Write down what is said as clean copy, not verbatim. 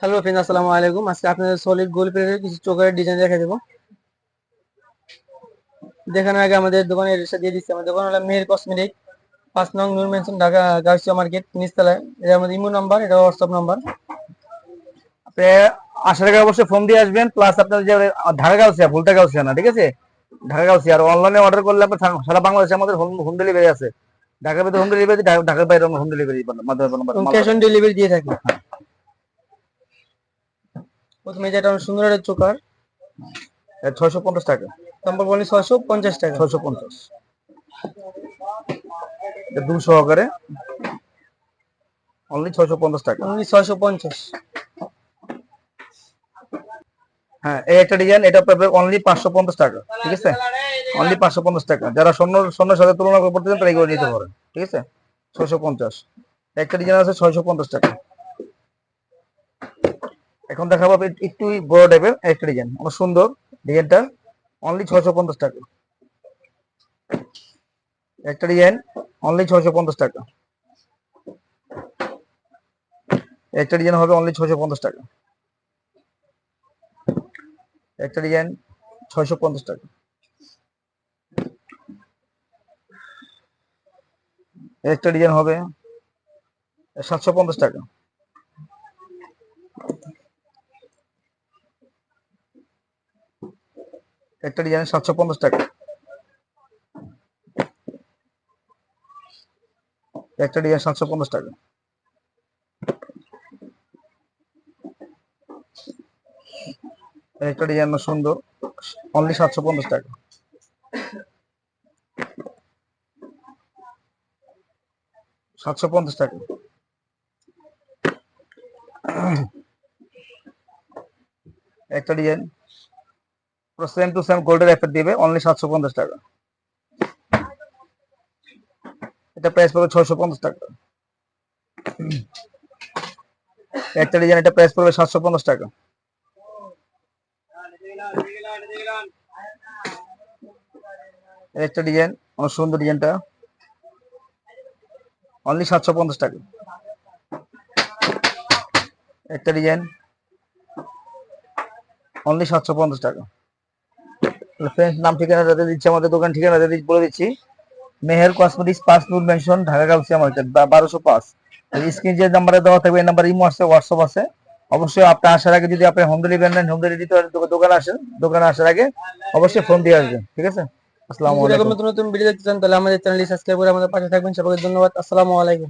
Hello friend, আসসালামু আলাইকুম। আজকে আপনাদের সলিড গোল্ড প্লেটের কিছু চোকারের ডিজাইন দেখা দেবো। দেখানোর আগে আমাদের দোকানের এড্রেসটা দিয়ে দিচ্ছি। আমাদের দোকান হলো মেহের কসমেটিক, 5 নং নূর মেনশন, ঢাকা গাউসিয়া মার্কেট, নিচতলায়। এটা আমাদের ইমো নাম্বার, এটা হোয়াটসঅ্যাপ নাম্বার। আপনি আসার আগে অবশ্যই ফোন দিয়ে আসবেন। প্লাস আপনার যে ঢাকা গাউসিয়া, ভুলটা গাউসিয়া না, ঠিক আছে? ঢাকা গাউসিয়া। আর অনলাইনে অর্ডার করলে আপনার সারা বাংলাদেশে আমাদের হোম ডেলিভারি আছে। ঢাকার ভিতরে হোম ডেলিভারি, ঢাকার বাইরে হোম ডেলিভারি মাধ্যমে এবং মাল ক্যাশ অন পাঠাবেন। ডেলিভারি দিয়ে থাকি। প্রথমে যেটা সুন্দর একটা চোকার, 650 টাকা। তারপর বলি 650 টাকা। 650, 2 সহকারে অনলি 650 টাকা। অনলি 650। হ্যাঁ, এই একটা ডিজাইন, এটা পাবে অনলি 550 টাকা, ঠিক আছে? অনলি 550 টাকা। যারা স্বর্ণের সাথে তুলনা করতে চান তারা এগুলো নিতে পারেন, ঠিক আছে? 650। একটা ডিজাইন আছে 650 টাকা। এখন দেখাবো একটু বড় টাইপের একটা ডিজাইন, অনেক সুন্দর ডিজাইনটা। অনলি 650 টাকা। একটা ডিজাইন অনলি 650 টাকা। একটা ডিজাইন হবে অনলি 650 টাকা। একটা ডিজাইন 650 টাকা। একটা ডিজাইন হবে 750 টাকা। একটা ডিজাইন 750 টাকা। একটা ডিজাইন 750 টাকা। একটা ডিজাইন সুন্দর, অনলি 750 টাকা। 750 টাকা। একটা ডিজাইন পুরো সেম টু সেম গোল্ডের এফেক্ট দিবে, অনলি 750 টাকা। এটা প্রাইস পড়বে 650 টাকা। একটা ডিজাইন, এটা প্রাইস পড়বে 750 টাকা। একটা ডিজাইন অনেক সুন্দর, ডিজাইনটা অনলি 750 টাকা। একটা ডিজাইন অনলি 750 টাকা। ফ্রেন্ডস, নাম ঠিকানা যাদের দিচ্ছে, আমাদের দোকান ঠিকানা যাদের বলে দিচ্ছি। Meher cosmetics, 5 Noor mansion, Dhaka Gausia market, 1205। Screen যে নাম্বারে দেওয়া থাকবে এই নাম্বার ইমো আছে, হোয়াটসঅ্যাপ আছে। অবশ্যই আপনি আসার আগে যদি আপনি হোম ডেলিভারি নেন, হোম ডেলিভারি দিতে দোকানে আসেন। দোকানে আসার আগে অবশ্যই ফোন দিয়ে আসবেন, ঠিক আছে? আসসালামু যদি এরকম আলাইকুম। নতুন নতুন ভিডিও দেখতে চান তাহলে আমাদের চ্যানেলটি সাবস্ক্রাইব করে আমাদের পাশে থাকবেন। সবাইকে ধন্যবাদ। আসসালামু আলাইকুম।